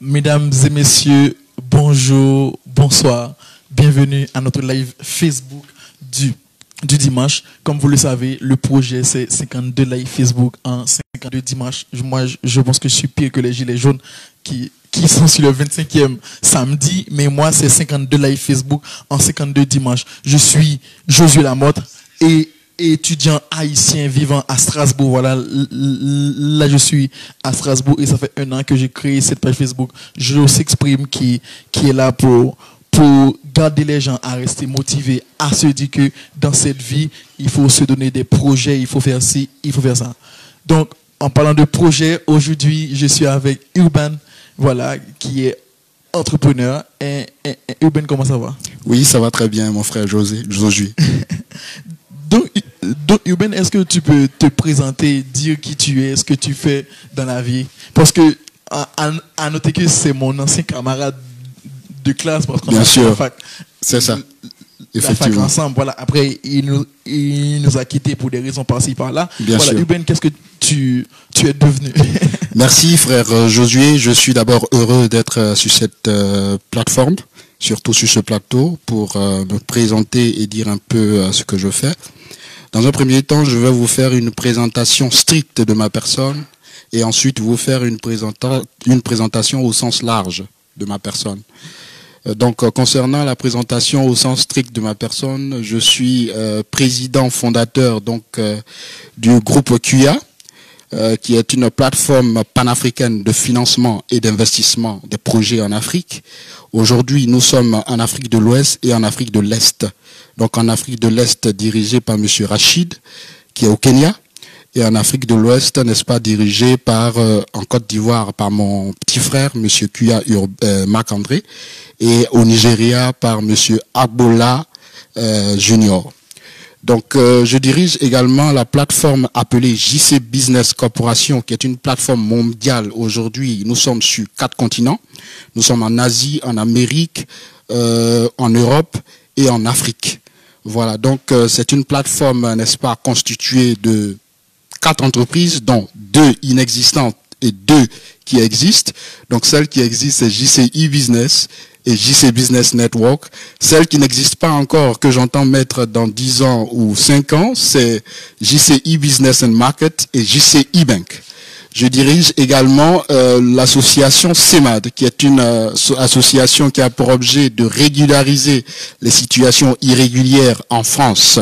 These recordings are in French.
Mesdames et messieurs, bonjour, bonsoir. Bienvenue à notre live Facebook du dimanche. Comme vous le savez, le projet c'est 52 live Facebook en 52 dimanches. Moi, je pense que je suis pire que les gilets jaunes qui sont sur le 25e samedi. Mais moi, c'est 52 live Facebook en 52 dimanches. Je suis Josué Lamotte et étudiant haïtien vivant à Strasbourg. Voilà, là je suis à Strasbourg et ça fait 1 an que j'ai créé cette page Facebook. Je s'exprime qui est là pour garder les gens à rester motivés, à se dire que dans cette vie, il faut se donner des projets, il faut faire ci, il faut faire ça. Donc, en parlant de projets, aujourd'hui, je suis avec Urban, voilà, qui est entrepreneur. Et Urban, comment ça va? Oui, ça va très bien, mon frère Josué. Donc, Urban, est-ce que tu peux te présenter, dire qui tu es, ce que tu fais dans la vie? Parce que, à noter que c'est mon ancien camarade de classe, parce qu'on bien a fait sûr, la fac. C'est ça. La fac ensemble, voilà. Après, il nous a quittés pour des raisons par-ci, par-là. Bien voilà, sûr. Urban, qu'est-ce que tu es devenu? Merci, frère Josué. Je suis d'abord heureux d'être sur cette plateforme, surtout sur ce plateau, pour me présenter et dire un peu ce que je fais. Dans un premier temps, je vais vous faire une présentation stricte de ma personne et ensuite vous faire une présentation au sens large de ma personne. Donc, concernant la présentation au sens strict de ma personne, je suis président fondateur du groupe QIA, qui est une plateforme panafricaine de financement et d'investissement des projets en Afrique. Aujourd'hui, nous sommes en Afrique de l'Ouest et en Afrique de l'Est. Donc, en Afrique de l'Est, dirigé par M. Rachid, qui est au Kenya. Et en Afrique de l'Ouest, n'est-ce pas, dirigé en Côte d'Ivoire, par mon petit frère, M. Kuya Marc-André, et au Nigeria, par M. Agbola Junior. Donc, je dirige également la plateforme appelée JC Business Corporation, qui est une plateforme mondiale. Aujourd'hui, nous sommes sur 4 continents. Nous sommes en Asie, en Amérique, en Europe et en Afrique. Voilà, donc c'est une plateforme, n'est-ce pas, constituée de 4 entreprises, dont 2 inexistantes et 2 qui existent. Donc celle qui existe, c'est JCI Business et JC Business Network. Celle qui n'existe pas encore, que j'entends mettre dans 10 ans ou 5 ans, c'est JCI Business and Market et JCI Bank. Je dirige également l'association CEMAD, qui est une association qui a pour objet de régulariser les situations irrégulières en France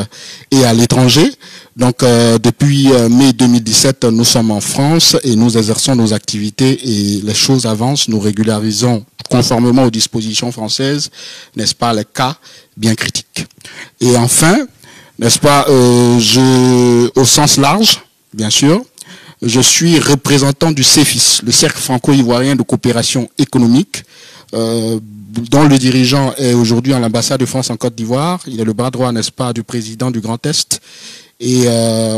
et à l'étranger. Donc, depuis mai 2017, nous sommes en France et nous exerçons nos activités et les choses avancent. Nous régularisons conformément aux dispositions françaises, n'est-ce pas, les cas bien critiques. Et enfin, n'est-ce pas, au sens large, bien sûr, je suis représentant du CEFIS, le Cercle franco-ivoirien de coopération économique, dont le dirigeant est aujourd'hui à l'ambassade de France en Côte d'Ivoire. Il est le bras droit, n'est-ce pas, du président du Grand Est. Et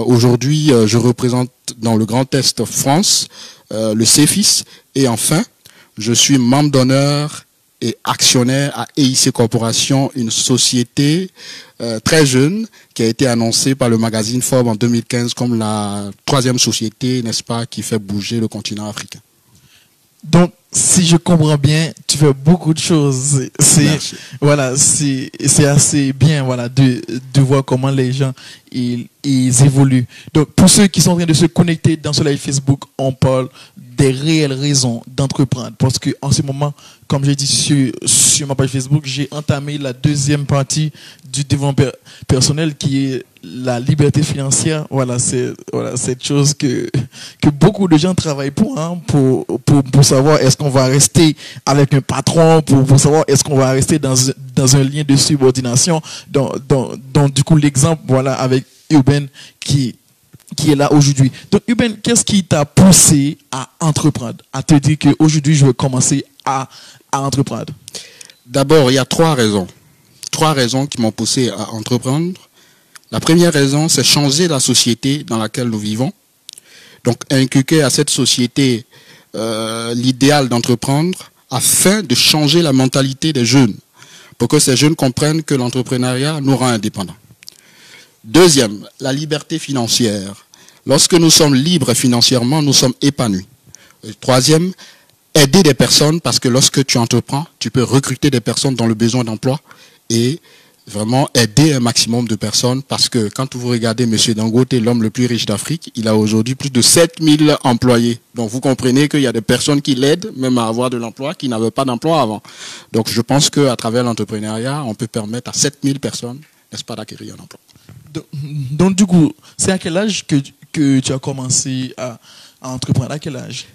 aujourd'hui, je représente dans le Grand Est France le CEFIS. Et enfin, je suis membre d'honneur et actionnaire à EIC Corporation, une société très jeune qui a été annoncée par le magazine Forbes en 2015 comme la 3e société, n'est-ce pas, qui fait bouger le continent africain. Donc, si je comprends bien, tu fais beaucoup de choses. C'est assez bien, voilà, de voir comment les gens ils évoluent. Donc, pour ceux qui sont en train de se connecter dans ce live Facebook, on parle des réelles raisons d'entreprendre. Parce que en ce moment, comme j'ai dit sur ma page Facebook, j'ai entamé la 2e partie du développement personnel qui est la liberté financière. Voilà, c'est cette chose que beaucoup de gens travaillent pour savoir est-ce qu'on va rester avec un patron, pour savoir est-ce qu'on va rester dans un lien de subordination. Donc du coup, l'exemple, voilà, avec Urban qui est là aujourd'hui. Donc, Urban, qu'est-ce qui t'a poussé à entreprendre, à te dire qu'aujourd'hui, je vais commencer à entreprendre? D'abord, il y a 3 raisons. 3 raisons qui m'ont poussé à entreprendre. La première raison, c'est changer la société dans laquelle nous vivons. Donc, inculquer à cette société l'idéal d'entreprendre afin de changer la mentalité des jeunes, pour que ces jeunes comprennent que l'entrepreneuriat nous rend indépendants. Deuxième, la liberté financière. Lorsque nous sommes libres financièrement, nous sommes épanouis. Troisième, aider des personnes, parce que lorsque tu entreprends, tu peux recruter des personnes dans le besoin d'emploi et vraiment aider un maximum de personnes, parce que quand vous regardez M. Dangote, l'homme le plus riche d'Afrique, il a aujourd'hui plus de 7000 employés. Donc vous comprenez qu'il y a des personnes qui l'aident même à avoir de l'emploi, qui n'avaient pas d'emploi avant. Donc je pense qu'à travers l'entrepreneuriat, on peut permettre à 7000 personnes, n'est-ce pas, d'acquérir un emploi. Donc du coup, c'est à quel âge que tu as commencé à entreprendre? À quel âge?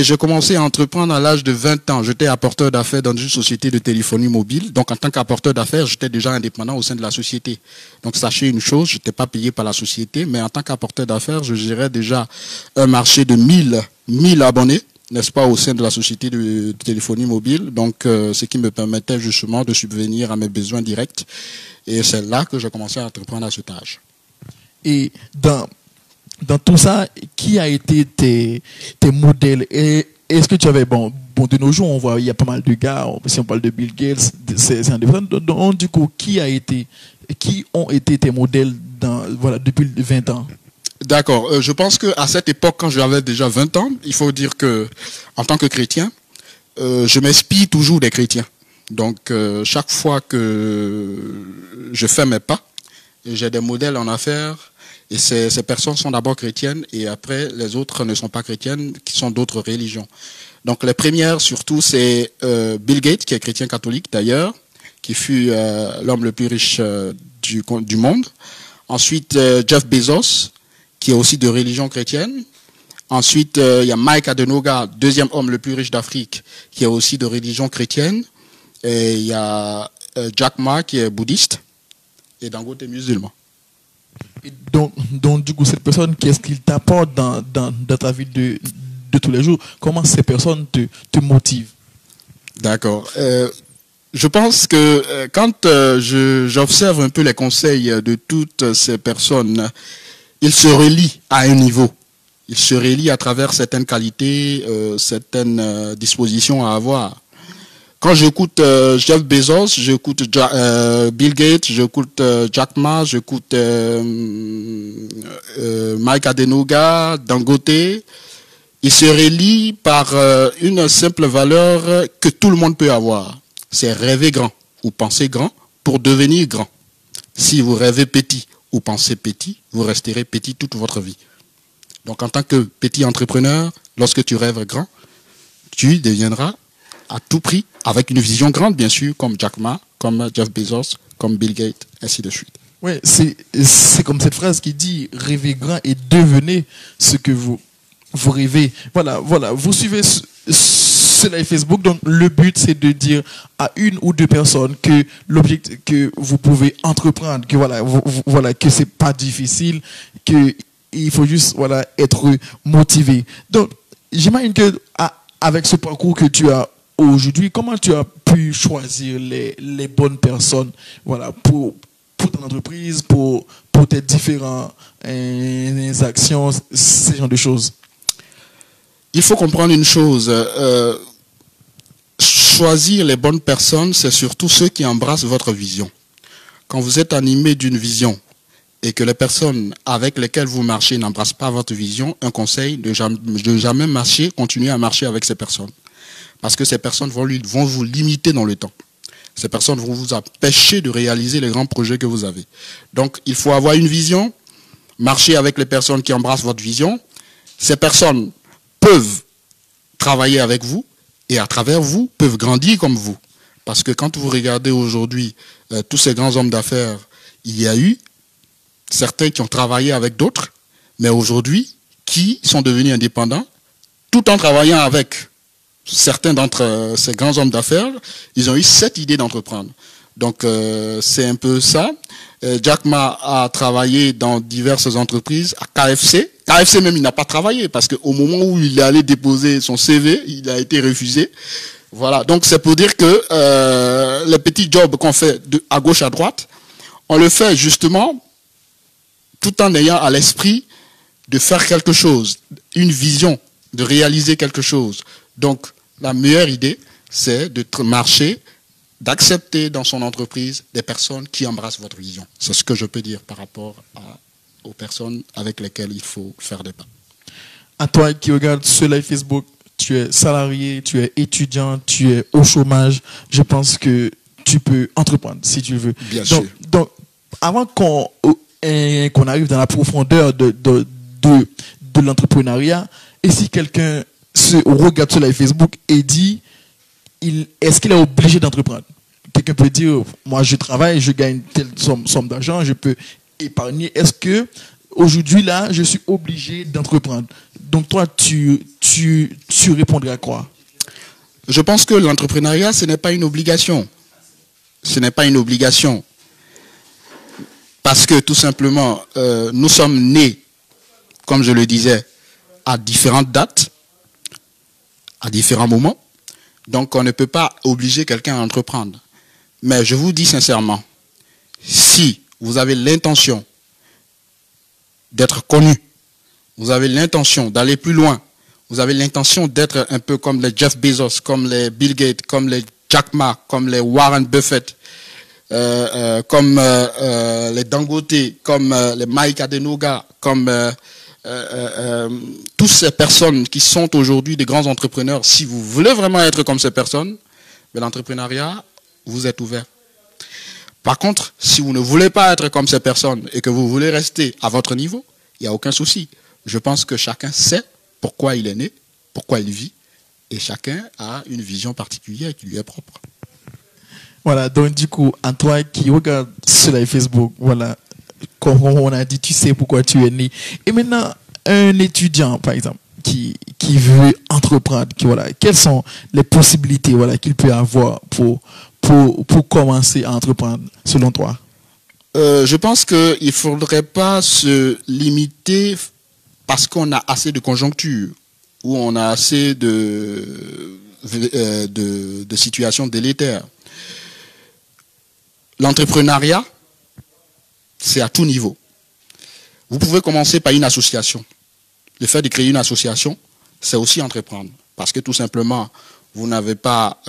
J'ai commencé à entreprendre à l'âge de 20 ans. J'étais apporteur d'affaires dans une société de téléphonie mobile. Donc en tant qu'apporteur d'affaires, j'étais déjà indépendant au sein de la société. Donc sachez une chose, je n'étais pas payé par la société, mais en tant qu'apporteur d'affaires, je gérais déjà un marché de 1000 abonnés, n'est-ce pas, au sein de la société de téléphonie mobile. Donc ce qui me permettait justement de subvenir à mes besoins directs. Et c'est là que j'ai commencé à entreprendre à cet âge. Et dans tout ça, qui a été tes modèles? Et est-ce que tu avais, bon, de nos jours, on voit, il y a pas mal de gars, si on parle de Bill Gates, c'est indépendant. Donc, du coup, qui ont été tes modèles depuis 20 ans? D'accord. Je pense qu'à cette époque, quand j'avais déjà 20 ans, il faut dire que, en tant que chrétien, je m'inspire toujours des chrétiens. Donc, chaque fois que je fais mes pas, j'ai des modèles en affaires, et ces personnes sont d'abord chrétiennes, et après, les autres ne sont pas chrétiennes, qui sont d'autres religions. Donc, les premières, surtout, c'est Bill Gates, qui est chrétien catholique d'ailleurs, qui fut l'homme le plus riche du monde. Ensuite, Jeff Bezos, qui est aussi de religion chrétienne. Ensuite, il y a Mike Adenuga, deuxième homme le plus riche d'Afrique, qui est aussi de religion chrétienne. Et il y a Jack Ma, qui est bouddhiste, et Dangote est musulman. Et donc, du coup, cette personne, qu'est-ce qu'il t'apporte dans ta vie de tous les jours? Comment ces personnes te motivent? D'accord. Je pense que quand j'observe un peu les conseils de toutes ces personnes, ils se relient à un niveau. Ils se relient à travers certaines qualités, certaines dispositions à avoir. Quand j'écoute Jeff Bezos, j'écoute Bill Gates, j'écoute Jack Ma, j'écoute Mike Adenuga, Dangote, ils se relient par une simple valeur que tout le monde peut avoir. C'est rêver grand ou penser grand pour devenir grand. Si vous rêvez petit ou pensez petit, vous resterez petit toute votre vie. Donc en tant que petit entrepreneur, lorsque tu rêves grand, tu deviendras à tout prix, avec une vision grande bien sûr, comme Jack Ma, comme Jeff Bezos, comme Bill Gates, ainsi de suite. Oui, c'est comme cette phrase qui dit rêvez grand et devenez ce que vous rêvez. Voilà, vous suivez ce live Facebook, donc le but c'est de dire à une ou deux personnes que l'objectif que vous pouvez entreprendre, que voilà, que c'est pas difficile, que il faut juste être motivé. Donc j'imagine que avec ce parcours que tu as aujourd'hui, comment tu as pu choisir les bonnes personnes pour ton entreprise, pour tes différentes actions, ce genre de choses? Il faut comprendre une chose. Choisir les bonnes personnes, c'est surtout ceux qui embrassent votre vision. Quand vous êtes animé d'une vision et que les personnes avec lesquelles vous marchez n'embrassent pas votre vision, un conseil de jamais marcher, continuer à marcher avec ces personnes. Parce que ces personnes vont vous limiter dans le temps. Ces personnes vont vous empêcher de réaliser les grands projets que vous avez. Donc, il faut avoir une vision, marcher avec les personnes qui embrassent votre vision. Ces personnes peuvent travailler avec vous et à travers vous, peuvent grandir comme vous. Parce que quand vous regardez aujourd'hui tous ces grands hommes d'affaires, il y a eu certains qui ont travaillé avec d'autres, mais aujourd'hui, qui sont devenus indépendants, tout en travaillant avec certains d'entre ces grands hommes d'affaires, ils ont eu cette idée d'entreprendre. Donc, c'est un peu ça. Jack Ma a travaillé dans diverses entreprises, à KFC. KFC même, il n'a pas travaillé parce qu'au moment où il est allé déposer son CV, il a été refusé. Voilà. Donc, c'est pour dire que les petits jobs qu'on fait à gauche, à droite, on le fait justement tout en ayant à l'esprit de faire quelque chose, une vision, de réaliser quelque chose. Donc, la meilleure idée, c'est de marcher, d'accepter dans son entreprise des personnes qui embrassent votre vision. C'est ce que je peux dire par rapport aux personnes avec lesquelles il faut faire des pas. À toi qui regardes ce live Facebook, tu es salarié, tu es étudiant, tu es au chômage, je pense que tu peux entreprendre si tu le veux. Bien sûr. Donc, avant qu'on arrive dans la profondeur de l'entrepreneuriat, et si quelqu'un se regarde sur live Facebook et dit, est-ce qu'il est obligé d'entreprendre? Quelqu'un peut dire, moi je travaille, je gagne telle somme d'argent, je peux épargner. Est-ce que aujourd'hui là, je suis obligé d'entreprendre? Donc toi, tu répondrais à quoi? Je pense que l'entrepreneuriat, ce n'est pas une obligation. Ce n'est pas une obligation. Parce que tout simplement, nous sommes nés, comme je le disais, à différentes dates, à différents moments. Donc on ne peut pas obliger quelqu'un à entreprendre. Mais je vous dis sincèrement, si vous avez l'intention d'être connu, vous avez l'intention d'aller plus loin, vous avez l'intention d'être un peu comme les Jeff Bezos, comme les Bill Gates, comme les Jack Ma, comme les Warren Buffett, comme les Dangote, comme les Mike Adenoga, comme toutes ces personnes qui sont aujourd'hui des grands entrepreneurs. Si vous voulez vraiment être comme ces personnes, l'entrepreneuriat, vous êtes ouvert. Par contre, si vous ne voulez pas être comme ces personnes et que vous voulez rester à votre niveau, il n'y a aucun souci. Je pense que chacun sait pourquoi il est né, pourquoi il vit, et chacun a une vision particulière qui lui est propre. Voilà, donc du coup, à toi qui regarde sur live Facebook, voilà, comme on a dit, tu sais pourquoi tu es né. Et maintenant, un étudiant, par exemple, qui veut entreprendre, voilà, quelles sont les possibilités, voilà, qu'il peut avoir pour commencer à entreprendre, selon toi? Je pense qu'il ne faudrait pas se limiter parce qu'on a assez de conjonctures ou on a assez de situations délétères. L'entrepreneuriat, c'est à tout niveau. Vous pouvez commencer par une association. Le fait de créer une association, c'est aussi entreprendre. Parce que tout simplement, vous n'avez pas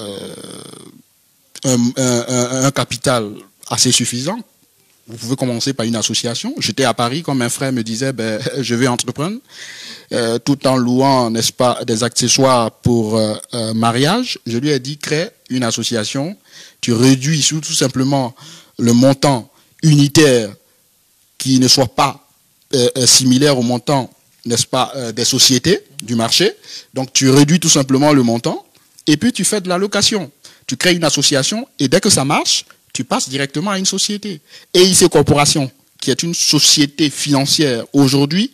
un capital assez suffisant. Vous pouvez commencer par une association. J'étais à Paris quand un frère me disait je vais entreprendre, tout en louant, n'est-ce pas, des accessoires pour mariage. Je lui ai dit crée une association. Tu réduis tout simplement le montant unitaire qui ne soit pas similaire au montant, n'est-ce pas, des sociétés du marché. Donc tu réduis tout simplement le montant et puis tu fais de la location. Tu crées une association et dès que ça marche, tu passes directement à une société. EIC Corporation, qui est une société financière aujourd'hui,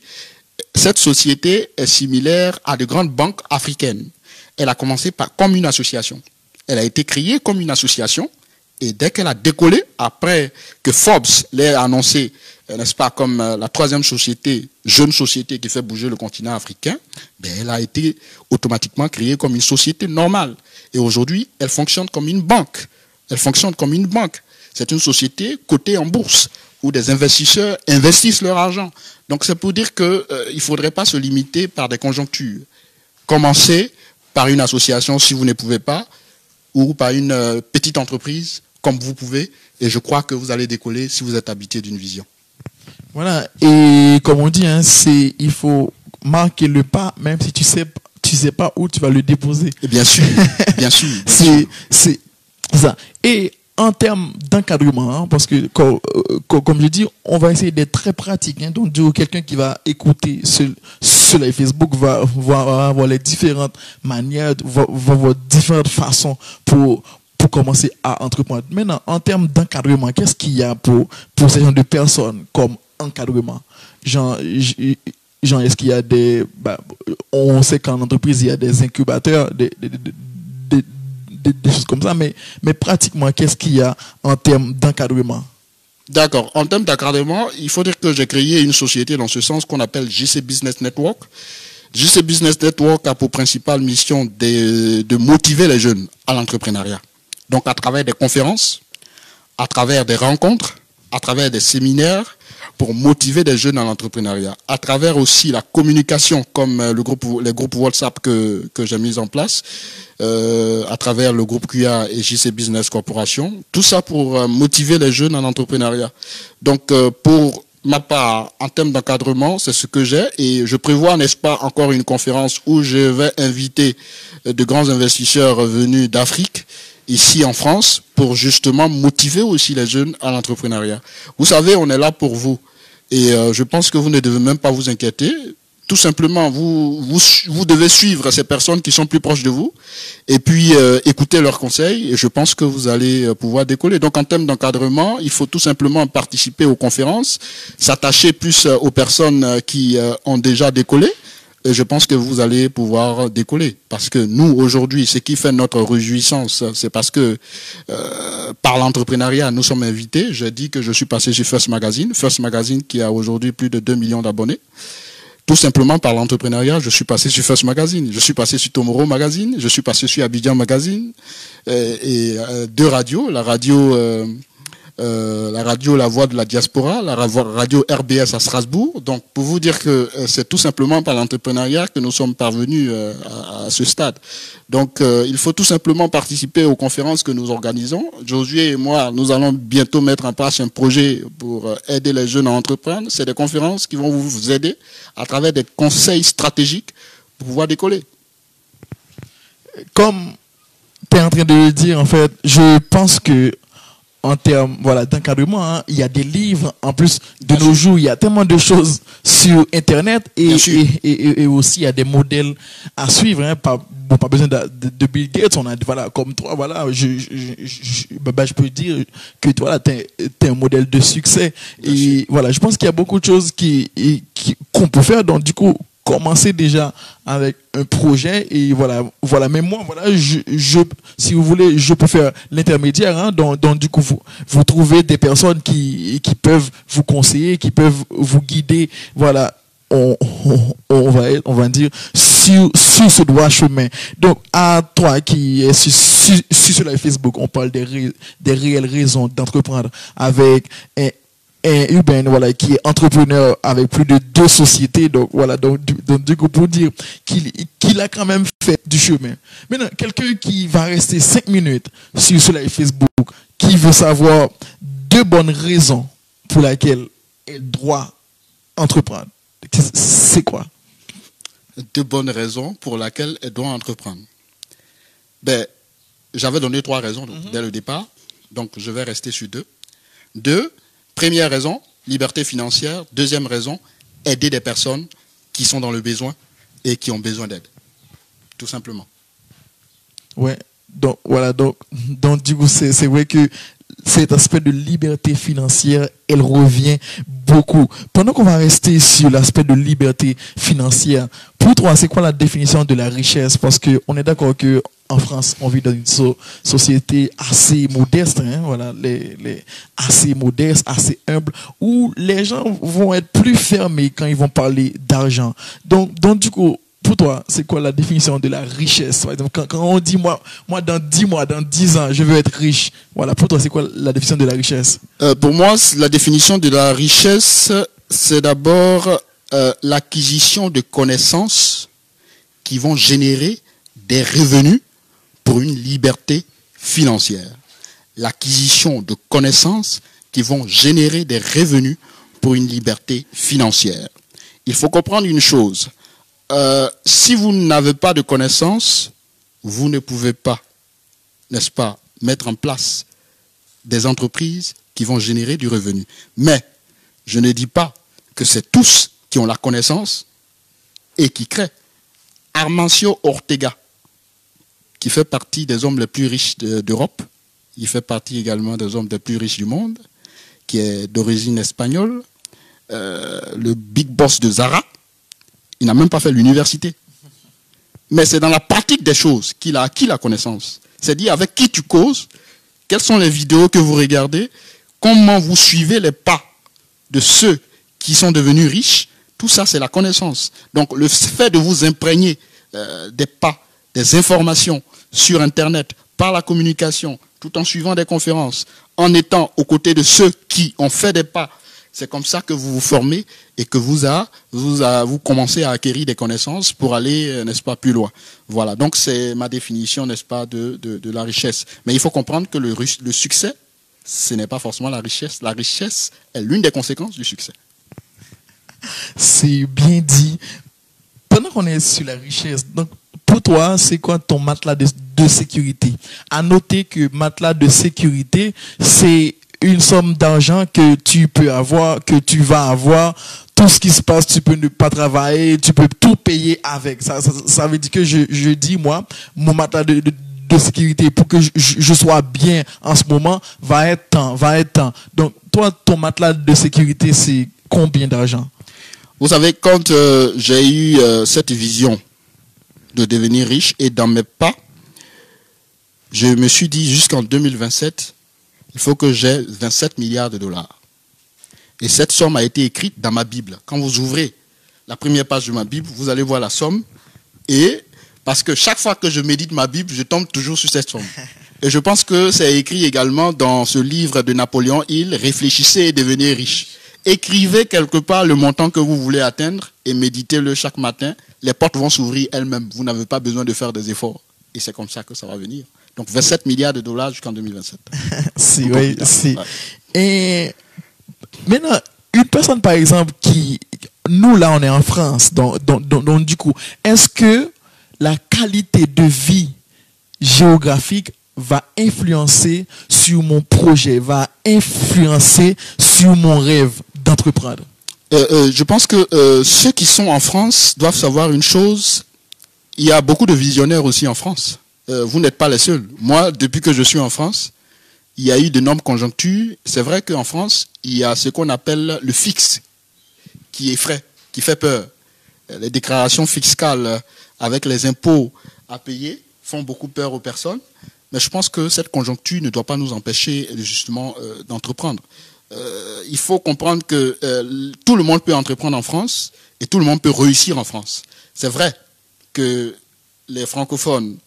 cette société est similaire à de grandes banques africaines. Elle a commencé comme une association. Elle a été créée comme une association et dès qu'elle a décollé, après que Forbes l'ait annoncé, n'est-ce pas, comme la troisième société, jeune société qui fait bouger le continent africain, elle a été automatiquement créée comme une société normale. Et aujourd'hui, elle fonctionne comme une banque. Elle fonctionne comme une banque. C'est une société cotée en bourse où des investisseurs investissent leur argent. Donc c'est pour dire qu'il ne faudrait pas se limiter par des conjonctures. Commencez par une association si vous ne pouvez pas, ou par une petite entreprise comme vous pouvez. Et je crois que vous allez décoller si vous êtes habité d'une vision. Voilà. Et comme on dit, il faut marquer le pas, même si tu sais pas où tu vas le déposer. Et bien sûr, bien sûr. C'est ça. Et en termes d'encadrement, parce que comme je dis, on va essayer d'être très pratique. Donc quelqu'un qui va écouter ce live Facebook va avoir les différentes manières, va avoir différentes façons pour commencer à entreprendre. Maintenant, en termes d'encadrement, qu'est-ce qu'il y a pour ces genre de personnes comme encadrement? Genre, est-ce qu'il y a on sait qu'en entreprise, il y a des incubateurs, des choses comme ça, mais pratiquement, qu'est-ce qu'il y a en termes d'encadrement? D'accord. En termes d'encadrement, il faut dire que j'ai créé une société dans ce sens qu'on appelle JC Business Network. JC Business Network a pour principale mission de motiver les jeunes à l'entrepreneuriat. Donc à travers des conférences, à travers des rencontres, à travers des séminaires, pour motiver des jeunes à l'entrepreneuriat. À travers aussi la communication, comme les groupes WhatsApp que j'ai mis en place, à travers le groupe QA et JC Business Corporation. Tout ça pour motiver les jeunes à l'entrepreneuriat. Donc pour ma part, en termes d'encadrement, c'est ce que j'ai. Et je prévois, n'est-ce pas, encore une conférence où je vais inviter de grands investisseurs venus d'Afrique, ici en France, pour justement motiver aussi les jeunes à l'entrepreneuriat. Vous savez, on est là pour vous. Et je pense que vous ne devez même pas vous inquiéter. Tout simplement, vous devez suivre ces personnes qui sont plus proches de vous et puis écouter leurs conseils, et je pense que vous allez pouvoir décoller. Donc en termes d'encadrement, il faut tout simplement participer aux conférences, s'attacher plus aux personnes qui ont déjà décollé, et je pense que vous allez pouvoir décoller. Parce que nous, aujourd'hui, ce qui fait notre réjouissance, c'est parce que par l'entrepreneuriat, nous sommes invités. J'ai dit que je suis passé sur First Magazine qui a aujourd'hui plus de 2 millions d'abonnés. Tout simplement par l'entrepreneuriat, je suis passé sur First Magazine, je suis passé sur Tomorrow Magazine, je suis passé sur Abidjan Magazine et deux radios, la radio La Voix de la Diaspora, la radio RBS à Strasbourg. Donc pour vous dire que c'est tout simplement par l'entrepreneuriat que nous sommes parvenus à ce stade. Donc il faut tout simplement participer aux conférences que nous organisons. Josué et moi, nous allons bientôt mettre en place un projet pour aider les jeunes à entreprendre. C'est des conférences qui vont vous aider à travers des conseils stratégiques pour pouvoir décoller. Comme tu es en train de le dire, en fait, je pense que en termes d'encadrement, hein, il y a des livres, en plus de nos jours, il y a tellement de choses sur Internet et aussi il y a des modèles à suivre. Hein, pas besoin de Bill Gates, on a comme toi, je peux dire que toi, tu es un modèle de succès. Et voilà, je pense qu'il y a beaucoup de choses qu'on peut faire, donc du coup, commencer déjà avec un projet et voilà. Mais moi, si vous voulez, je peux faire l'intermédiaire, hein, donc du coup, vous trouvez des personnes qui peuvent vous conseiller, qui peuvent vous guider, voilà. On va dire sur ce droit chemin. Donc à toi qui est sur la Facebook, on parle des réelles raisons d'entreprendre avec un Urbain, qui est entrepreneur avec plus de 2 sociétés. Donc voilà, donc du coup, pour dire qu'il a quand même fait du chemin. Maintenant, quelqu'un qui va rester 5 minutes sur la Facebook, qui veut savoir 2 bonnes raisons pour lesquelles elle doit entreprendre. C'est quoi? 2 bonnes raisons pour lesquelles elle doit entreprendre. J'avais donné 3 raisons dès le départ, donc je vais rester sur 2. Première raison, liberté financière. Deuxième raison, aider des personnes qui sont dans le besoin et qui ont besoin d'aide. Tout simplement. Ouais, donc voilà, donc du coup, c'est vrai que cet aspect de liberté financière, elle revient beaucoup. Pendant qu'on va rester sur l'aspect de liberté financière, pour toi, c'est quoi la définition de la richesse? Parce qu'on est d'accord que en France, on vit dans une société assez modeste, hein, voilà, assez modeste, assez humble, où les gens vont être plus fermés quand ils vont parler d'argent. Donc du coup, pour toi, c'est quoi la définition de la richesse? Par exemple, quand on dit moi, dans 10 mois, dans 10 ans, je veux être riche. Voilà, pour toi, c'est quoi la définition de la richesse? Pour moi, la définition de la richesse, c'est d'abord l'acquisition de connaissances qui vont générer des revenus pour une liberté financière. L'acquisition de connaissances qui vont générer des revenus pour une liberté financière. Il faut comprendre une chose. Si vous n'avez pas de connaissances, vous ne pouvez pas, n'est-ce pas, mettre en place des entreprises qui vont générer du revenu. Mais je ne dis pas que c'est tous qui ont la connaissance et qui créent. Armancio Ortega, qui fait partie des hommes les plus riches d'Europe, il fait partie également des hommes les plus riches du monde, qui est d'origine espagnole, le big boss de Zara. Il n'a même pas fait l'université. Mais c'est dans la pratique des choses qu'il a acquis la connaissance. C'est-à-dire avec qui tu causes, quelles sont les vidéos que vous regardez, comment vous suivez les pas de ceux qui sont devenus riches. Tout ça, c'est la connaissance. Donc le fait de vous imprégner des pas, des informations sur Internet, par la communication, tout en suivant des conférences, en étant aux côtés de ceux qui ont fait des pas, c'est comme ça que vous vous formez et que vous commencez à acquérir des connaissances pour aller, n'est-ce pas, plus loin. Voilà, donc c'est ma définition, n'est-ce pas, de la richesse. Mais il faut comprendre que le succès, ce n'est pas forcément la richesse. La richesse est l'une des conséquences du succès. C'est bien dit. Pendant qu'on est sur la richesse, donc pour toi, c'est quoi ton matelas de sécurité? À noter que matelas de sécurité, c'est une somme d'argent que tu peux avoir, que tu vas avoir. Tout ce qui se passe, tu peux ne pas travailler, tu peux tout payer avec. Ça veut dire que je dis, moi, mon matelas de sécurité pour que je sois bien en ce moment va être temps. Donc, toi, ton matelas de sécurité, c'est combien d'argent? Vous savez, quand j'ai eu cette vision de devenir riche et dans mes pas, je me suis dit jusqu'en 2027, il faut que j'ai 27 milliards de dollars. Et cette somme a été écrite dans ma Bible. Quand vous ouvrez la première page de ma Bible, vous allez voir la somme. Et parce que chaque fois que je médite ma Bible, je tombe toujours sur cette somme. Et je pense que c'est écrit également dans ce livre de Napoléon Hill, Réfléchissez et devenez riche. Écrivez quelque part le montant que vous voulez atteindre et méditez-le chaque matin. Les portes vont s'ouvrir elles-mêmes. Vous n'avez pas besoin de faire des efforts. Et c'est comme ça que ça va venir. Donc 27 milliards de dollars jusqu'en 2027. Oui. Et maintenant, une personne par exemple nous là on est en France, donc du coup, est-ce que la qualité de vie géographique va influencer sur mon projet, va influencer sur mon rêve d'entreprendre? Je pense que ceux qui sont en France doivent savoir une chose. Il y a beaucoup de visionnaires aussi en France. Vous n'êtes pas les seuls. Moi, depuis que je suis en France, il y a eu d'énormes conjonctures. C'est vrai qu'en France, il y a ce qu'on appelle le fixe, qui effraie, qui fait peur. Les déclarations fiscales avec les impôts à payer font beaucoup peur aux personnes. Mais je pense que cette conjoncture ne doit pas nous empêcher justement d'entreprendre. Il faut comprendre que tout le monde peut entreprendre en France et tout le monde peut réussir en France. C'est vrai que les francophones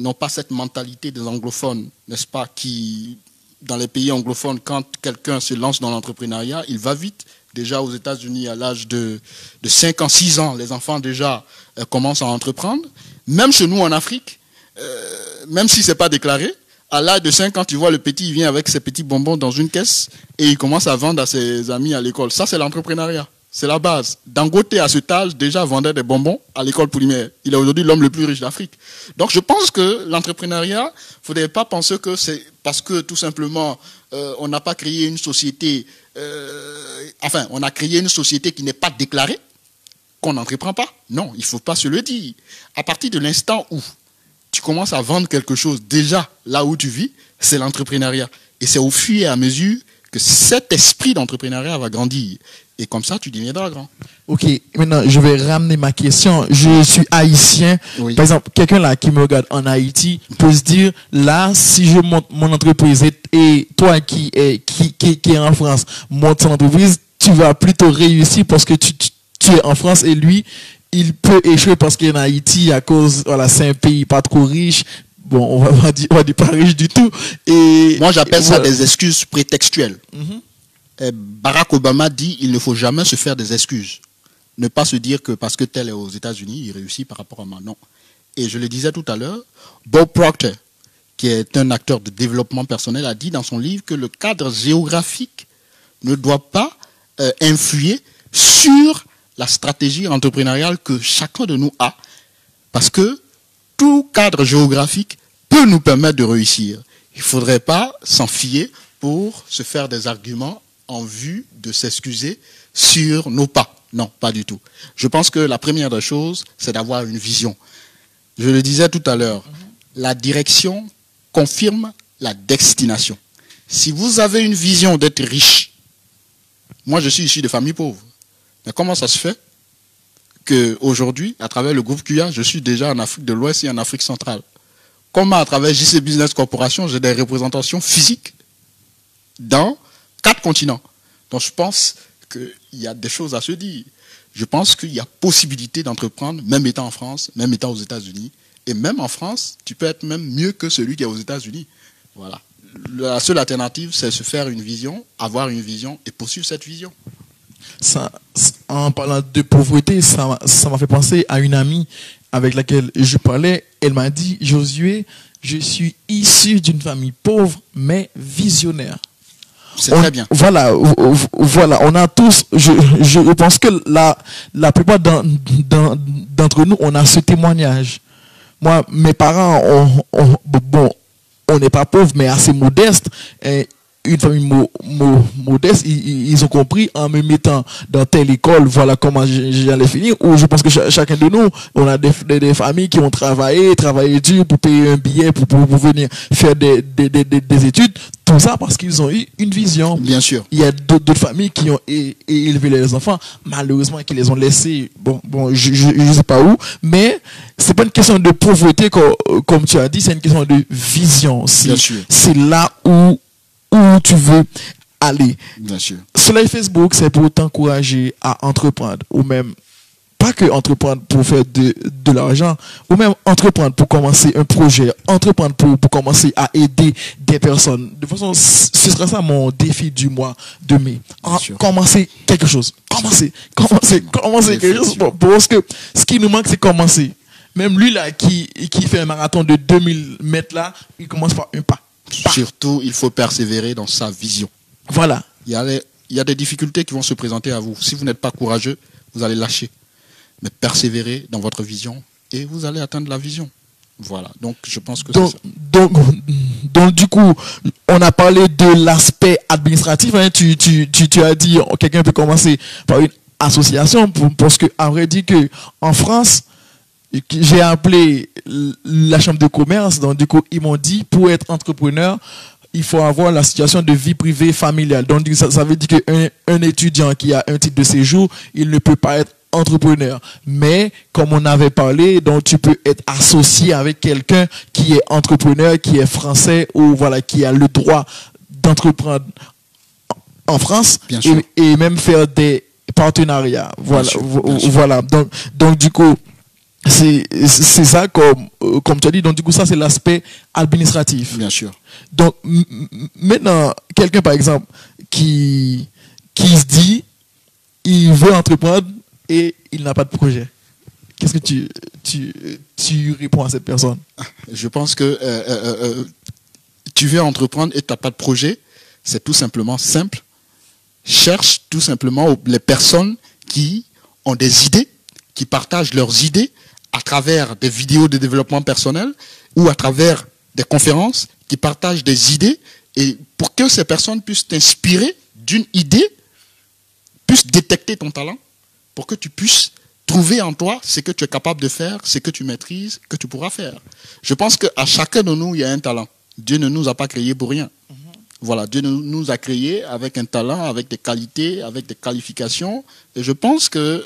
n'ont pas cette mentalité des anglophones, n'est-ce pas, qui, dans les pays anglophones, quand quelqu'un se lance dans l'entrepreneuriat, il va vite. Déjà aux États-Unis, à l'âge de 5 ans, 6 ans, les enfants déjà commencent à entreprendre. Même chez nous en Afrique, même si ce n'est pas déclaré, à l'âge de 5 ans, tu vois le petit, il vient avec ses petits bonbons dans une caisse et il commence à vendre à ses amis à l'école. Ça, c'est l'entrepreneuriat. C'est la base. Dangote, à cet âge, déjà vendait des bonbons à l'école primaire. Il est aujourd'hui l'homme le plus riche d'Afrique. Donc, je pense que l'entrepreneuriat, il ne faudrait pas penser que c'est parce que, tout simplement, on n'a pas créé une société, on a créé une société qui n'est pas déclarée, qu'on n'entreprend pas. Non, il ne faut pas se le dire. À partir de l'instant où tu commences à vendre quelque chose, déjà, là où tu vis, c'est l'entrepreneuriat. Et c'est au fur et à mesure que cet esprit d'entrepreneuriat va grandir. Et comme ça, tu deviendras grand. Ok, maintenant, je vais ramener ma question. Je suis haïtien. Oui. Par exemple, quelqu'un là qui me regarde en Haïti peut se dire, là, si je monte mon entreprise et toi qui est en France, monte ton entreprise, tu vas plutôt réussir parce que tu es en France et lui, il peut échouer parce qu'il est en Haïti à cause, voilà, c'est un pays pas trop riche. Bon, on va dire pas riche du tout. Et moi, j'appelle ça des excuses prétextuelles. Barack Obama dit il ne faut jamais se faire des excuses. Ne pas se dire que parce que tel est aux États-Unis, il réussit par rapport à moi. Non. Et je le disais tout à l'heure, Bob Proctor, qui est un acteur de développement personnel, a dit dans son livre que le cadre géographique ne doit pas influer sur la stratégie entrepreneuriale que chacun de nous a. Parce que tout cadre géographique peut nous permettre de réussir. Il ne faudrait pas s'en fier pour se faire des arguments en vue de s'excuser sur nos pas. Non, pas du tout. Je pense que la première des choses, c'est d'avoir une vision. Je le disais tout à l'heure, la direction confirme la destination. Si vous avez une vision d'être riche, moi je suis issu de famille pauvre, mais comment ça se fait qu'aujourd'hui, à travers le groupe QA, je suis déjà en Afrique de l'Ouest et en Afrique centrale? Comment à travers JC Business Corporation, j'ai des représentations physiques dans 4 continents. Donc je pense qu'il y a des choses à se dire. Je pense qu'il y a possibilité d'entreprendre, même étant en France, même étant aux États-Unis. Et même en France, tu peux être même mieux que celui qui est aux États-Unis. Voilà. La seule alternative, c'est se faire une vision, avoir une vision et poursuivre cette vision. Ça, en parlant de pauvreté, ça m'a fait penser à une amie avec laquelle je parlais. Elle m'a dit, Josué, je suis issu d'une famille pauvre, mais visionnaire. C'est très bien. Voilà, voilà, on a tous, je pense que la plupart d'entre nous, on a ce témoignage. Moi, mes parents, bon, on n'est pas pauvres, mais assez modestes. Une famille modeste, ils ont compris en me mettant dans telle école, voilà comment j'allais finir. Ou je pense que chacun de nous, on a des familles qui ont travaillé dur pour payer un billet, pour venir faire des études. Tout ça parce qu'ils ont eu une vision. Bien sûr. Il y a d'autres familles qui ont élevé les enfants, malheureusement, qui les ont laissés, bon, je sais pas où, mais c'est pas une question de pauvreté, comme tu as dit, c'est une question de vision. Bien sûr. C'est là où tu veux aller. Bien sûr. Sur Facebook, c'est pour t'encourager à entreprendre, ou même pas que entreprendre pour faire de l'argent, ou même entreprendre pour commencer un projet, entreprendre pour commencer à aider des personnes. De toute façon, ce sera ça mon défi du mois de mai. Commencer quelque chose. Commencer quelque chose. Parce que ce qui nous manque, c'est commencer. Même lui là qui fait un marathon de 2000 mètres là, il commence par un pas. Surtout, il faut persévérer dans sa vision. Voilà. Il y a des difficultés qui vont se présenter à vous. Si vous n'êtes pas courageux, vous allez lâcher. Mais persévérez dans votre vision et vous allez atteindre la vision. Voilà. Donc, je pense que c'est ça. Donc, du coup, on a parlé de l'aspect administratif. Hein. Tu as dit, quelqu'un peut commencer par une association parce que, à vrai dire que, en France, j'ai appelé la chambre de commerce, donc du coup ils m'ont dit pour être entrepreneur il faut avoir la situation de vie privée familiale, donc ça veut dire qu'un étudiant qui a un titre de séjour il ne peut pas être entrepreneur, mais comme on avait parlé, donc tu peux être associé avec quelqu'un qui est entrepreneur, qui est français ou voilà qui a le droit d'entreprendre en France et même faire des partenariats, voilà. Donc du coup c'est ça comme tu as dit, donc du coup ça c'est l'aspect administratif. Bien sûr. Donc maintenant quelqu'un par exemple qui se dit il veut entreprendre et il n'a pas de projet, qu'est-ce que tu réponds à cette personne? Je pense que tu veux entreprendre et tu n'as pas de projet, c'est tout simplement simple. Cherche tout simplement les personnes qui ont des idées, qui partagent leurs idées à travers des vidéos de développement personnel ou à travers des conférences, qui partagent des idées, et pour que ces personnes puissent t'inspirer d'une idée, puissent détecter ton talent, pour que tu puisses trouver en toi ce que tu es capable de faire, ce que tu maîtrises, que tu pourras faire. Je pense qu'à chacun de nous, il y a un talent. Dieu ne nous a pas créés pour rien. Voilà, Dieu nous a créés avec un talent, avec des qualités, avec des qualifications. Et je pense que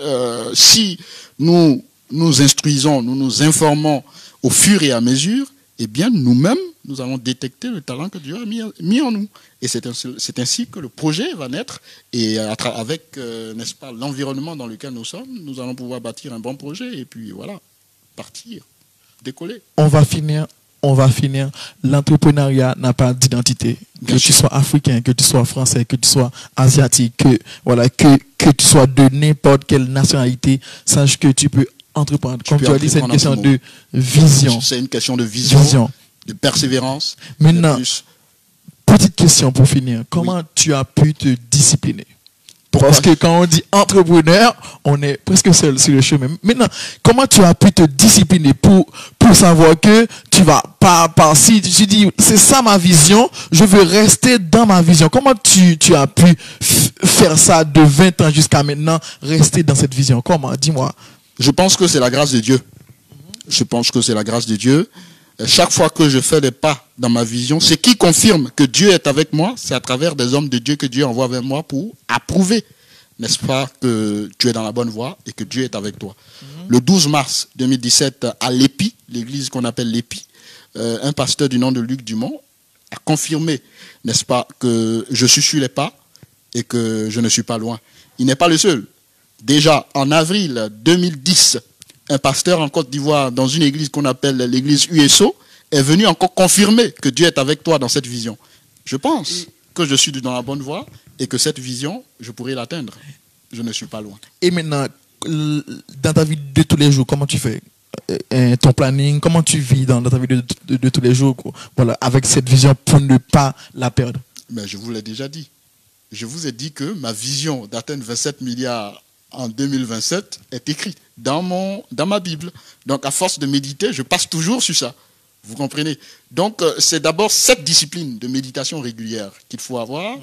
si nous nous instruisons, nous nous informons au fur et à mesure, eh bien nous-mêmes, nous allons détecter le talent que Dieu a mis en nous. Et c'est ainsi que le projet va naître. Et avec, n'est-ce pas, l'environnement dans lequel nous sommes, nous allons pouvoir bâtir un bon projet et puis voilà, partir, décoller. On va finir. L'entrepreneuriat n'a pas d'identité. Que tu sois africain, que tu sois français, que tu sois asiatique, que tu sois de n'importe quelle nationalité, sache que tu peux entreprendre. Comme tu as dit, c'est une question de vision. C'est une question de vision, de persévérance. Maintenant, petite question pour finir. Comment tu as pu te discipliner? Parce que quand on dit entrepreneur, on est presque seul sur le chemin. Maintenant, comment tu as pu te discipliner pour savoir que tu vas pas si tu dis c'est ça ma vision, je veux rester dans ma vision. Comment tu as pu faire ça de 20 ans jusqu'à maintenant, rester dans cette vision? Comment? Dis-moi. Je pense que c'est la grâce de Dieu. Je pense que c'est la grâce de Dieu. Chaque fois que je fais des pas dans ma vision, ce qui confirme que Dieu est avec moi, c'est à travers des hommes de Dieu que Dieu envoie vers moi pour approuver, n'est-ce pas, que tu es dans la bonne voie et que Dieu est avec toi. Le 12 mars 2017, à l'Épi, l'église qu'on appelle l'Épi, un pasteur du nom de Luc Dumont a confirmé, n'est-ce pas, que je suis sur les pas et que je ne suis pas loin. Il n'est pas le seul. Déjà, en avril 2010, un pasteur en Côte d'Ivoire, dans une église qu'on appelle l'église USO, est venu encore confirmer que Dieu est avec toi dans cette vision. Je pense que je suis dans la bonne voie et que cette vision, je pourrai l'atteindre. Je ne suis pas loin. Et maintenant, dans ta vie de tous les jours, comment tu fais ton planning? Comment tu vis dans ta vie de tous les jours, voilà, avec cette vision pour ne pas la perdre? Mais je vous l'ai déjà dit. je vous ai dit que ma vision d'atteindre 27 milliards en 2027 est écrite dans ma Bible. Donc, à force de méditer, je passe toujours sur ça. Vous comprenez? Donc, c'est d'abord cette discipline de méditation régulière qu'il faut avoir.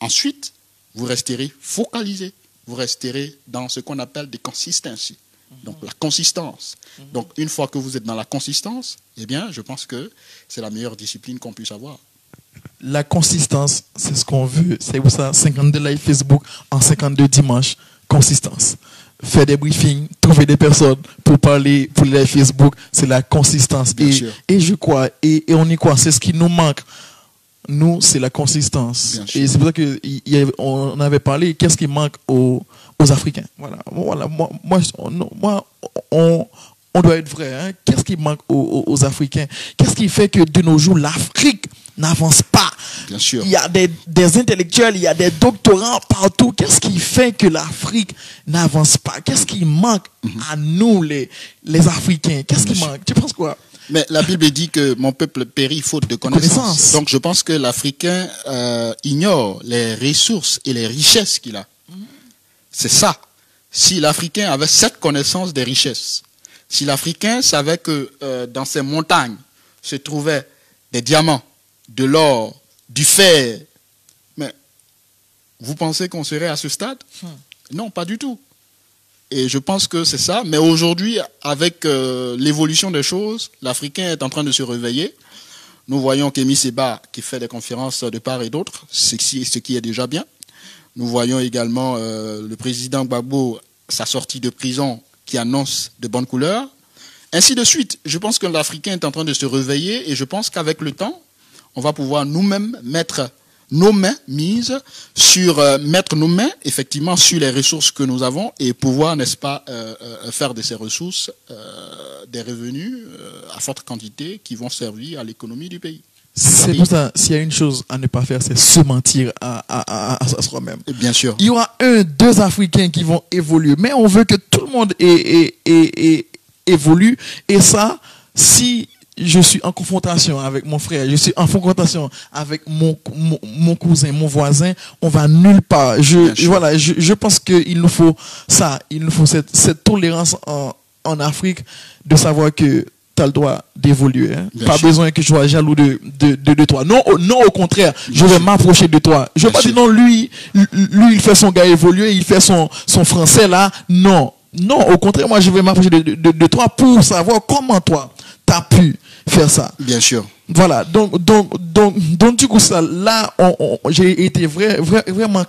Ensuite, vous resterez focalisé. Vous resterez dans ce qu'on appelle des consistencies. Donc, la consistance. Donc, une fois que vous êtes dans la consistance, eh bien, je pense que c'est la meilleure discipline qu'on puisse avoir. La consistance, c'est ce qu'on veut. C'est pour ça, 52 live Facebook en 52 dimanches. Consistance. Faire des briefings, trouver des personnes pour parler pour les live Facebook, c'est la consistance. Et je crois, et on y croit, c'est ce qui nous manque. Nous, c'est la consistance. Et c'est pour ça qu'on avait parlé, qu'est-ce qui manque aux Africains. Voilà. On doit être vrai. Hein? Qu'est-ce qui manque aux Africains? Qu'est-ce qui fait que de nos jours, l'Afrique n'avance pas? Bien sûr. Il y a des intellectuels, il y a des doctorants partout. Qu'est-ce qui fait que l'Afrique n'avance pas? Qu'est-ce qui manque à nous, les Africains? Qu'est-ce qui manque? Tu penses quoi? Mais la Bible dit que mon peuple périt faute de connaissance. Donc je pense que l'Africain ignore les ressources et les richesses qu'il a. C'est ça. Si l'Africain avait cette connaissance des richesses, si l'Africain savait que dans ces montagnes se trouvaient des diamants, de l'or, du fer, mais vous pensez qu'on serait à ce stade? Non, pas du tout. Et je pense que c'est ça. Mais aujourd'hui, avec l'évolution des choses, l'Africain est en train de se réveiller. Nous voyons Kémy Séba qui fait des conférences de part et d'autre, ce qui est déjà bien. Nous voyons également le président Gbagbo, sa sortie de prison, qui annonce de bonnes couleurs. Ainsi de suite. Je pense que l'Africain est en train de se réveiller et je pense qu'avec le temps, on va pouvoir nous-mêmes mettre nos mains mises sur, effectivement, sur les ressources que nous avons et pouvoir, n'est-ce pas, faire de ces ressources des revenus à forte quantité qui vont servir à l'économie du pays. C'est pour ça, s'il y a une chose à ne pas faire, c'est se mentir à soi-même. Bien sûr. Il y aura deux Africains qui vont évoluer, mais on veut que tout le monde évolue. Et ça, si je suis en confrontation avec mon frère, je suis en confrontation avec mon cousin, mon voisin, on va nulle part. Je pense qu'il nous faut ça, il nous faut cette tolérance en Afrique de savoir que tu as le droit d'évoluer. Hein. Pas besoin que je sois jaloux de toi. Non, au contraire, je vais m'approcher de toi. Je ne vais pas dire non, lui, il fait son gars évoluer, il fait son français là. Non, au contraire, moi je vais m'approcher de toi pour savoir comment toi, tu as pu faire ça. Bien sûr. Voilà, donc du coup, ça, là, j'ai été vraiment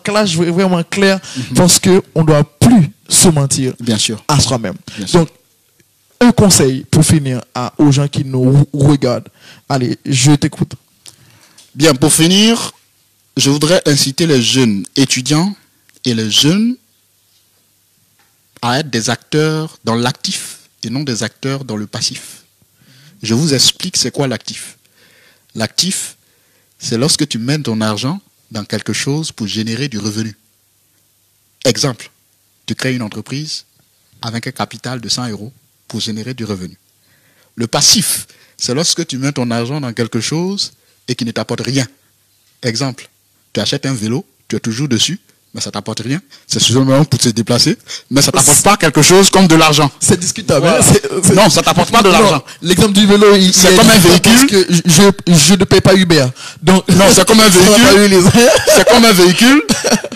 clair parce qu'on ne doit plus se mentir. Bien sûr. À soi-même. Donc, un conseil pour finir aux gens qui nous regardent. Allez, je t'écoute. Bien, pour finir, je voudrais inciter les jeunes étudiants et les jeunes à être des acteurs dans l'actif et non des acteurs dans le passif. Je vous explique c'est quoi l'actif. L'actif, c'est lorsque tu mets ton argent dans quelque chose pour générer du revenu. Exemple, tu crées une entreprise avec un capital de 100 € pour générer du revenu. Le passif, c'est lorsque tu mets ton argent dans quelque chose et qui ne t'apporte rien. Exemple, tu achètes un vélo, tu es toujours dessus, mais ça ne t'apporte rien. C'est seulement pour te déplacer, mais ça ne t'apporte pas quelque chose comme de l'argent. C'est discutable. Voilà. Non, ça ne t'apporte pas de l'argent. L'exemple du vélo, c'est comme un véhicule. Parce que je ne paye pas Uber. Donc, non, c'est comme un véhicule. C'est comme un véhicule.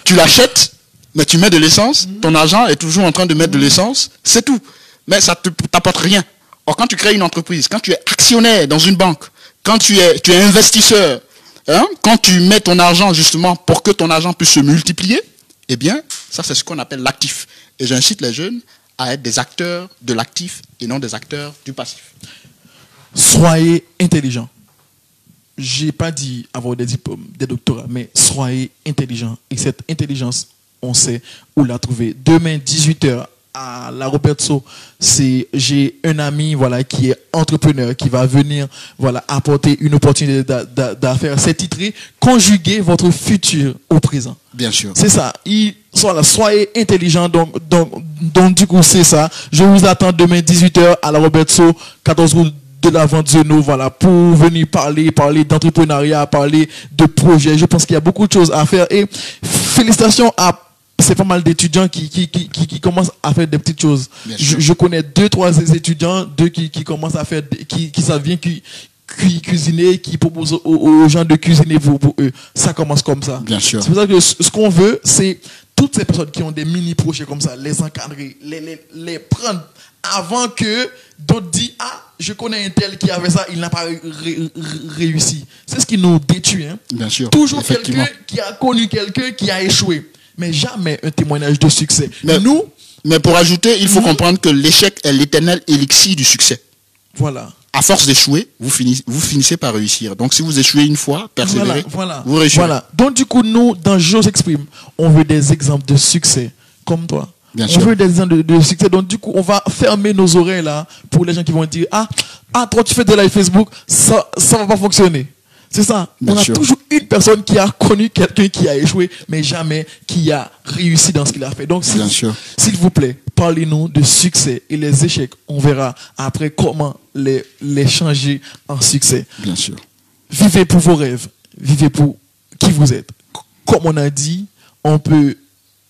Tu l'achètes, mais tu mets de l'essence. Ton argent est toujours en train de mettre de l'essence. C'est tout. Mais ça ne t'apporte rien. Or, quand tu crées une entreprise, quand tu es actionnaire dans une banque, quand tu es investisseur, hein, quand tu mets ton argent justement pour que ton argent puisse se multiplier, eh bien, ça c'est ce qu'on appelle l'actif. Et j'incite les jeunes à être des acteurs de l'actif et non des acteurs du passif. Soyez intelligents. Je n'ai pas dit avoir des diplômes, des doctorats, mais soyez intelligents. Et cette intelligence, on sait où la trouver. Demain, 18h, à la Roberto, j'ai un ami qui est entrepreneur qui va venir apporter une opportunité d'affaires. C'est titré Conjuguer votre futur au présent. Bien sûr. C'est ça. Soyez intelligents. Donc du coup, c'est ça. Je vous attends demain 18h à la Roberto, 14 route de la vente Zeno, voilà, pour venir parler d'entrepreneuriat, parler de projets. Je pense qu'il y a beaucoup de choses à faire et félicitations à c'est pas mal d'étudiants qui commencent à faire des petites choses. Je connais 2-3 étudiants, qui commencent à faire, qui savent bien cuisiner, qui proposent aux gens de cuisiner pour eux. Ça commence comme ça. Bien sûr. C'est pour ça que ce qu'on veut, c'est toutes ces personnes qui ont des mini-projets comme ça, les encadrer, les prendre avant que d'autres disent, ah, je connais un tel qui avait ça, il n'a pas réussi. C'est ce qui nous détruit. Hein. Bien sûr. Toujours quelqu'un qui a connu quelqu'un qui a échoué. Mais jamais un témoignage de succès. Mais pour ajouter, il faut comprendre que l'échec est l'éternel élixir du succès. Voilà. À force d'échouer, vous finissez par réussir. Donc si vous échouez une fois, persévérez, vous réussissez. Voilà. Donc du coup, nous, dans J'ose exprime, on veut des exemples de succès, comme toi. Bien sûr. On veut des exemples de succès. Donc du coup, on va fermer nos oreilles là pour les gens qui vont dire, ah, toi tu fais de live Facebook, ça va pas fonctionner. C'est ça. Bien on a sûr. toujours une personne qui a connu quelqu'un qui a échoué, mais jamais qui a réussi dans ce qu'il a fait. Donc, s'il vous plaît, parlez-nous de succès et les échecs. On verra après comment les changer en succès. Bien sûr. Vivez pour vos rêves. Vivez pour qui vous êtes. Comme on a dit, on peut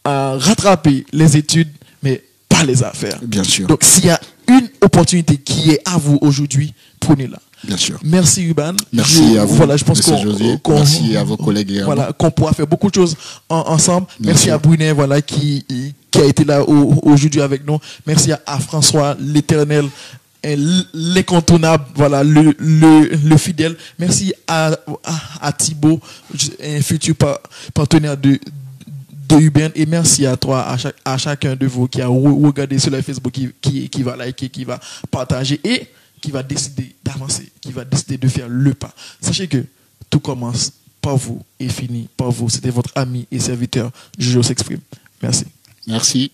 rattraper les études, mais pas les affaires. Bien sûr. Donc, s'il y a une opportunité qui est à vous aujourd'hui, prenez-la. Bien sûr. Merci Ruben. Merci à vous. Voilà, je pense merci à vos collègues également. Voilà, qu'on pourra faire beaucoup de choses ensemble. Merci sûr. à Brunet, voilà, qui a été là aujourd'hui avec nous. Merci à François, l'éternel, l'incontournable, voilà, le fidèle. Merci à Thibaut, un futur partenaire de Ruben, et merci à toi, à chacun de vous qui a regardé sur la Facebook, qui va liker, qui va partager et qui va décider d'avancer, qui va décider de faire le pas. Sachez que tout commence par vous et finit par vous. C'était votre ami et serviteur, Jojo s'exprime. Merci. Merci.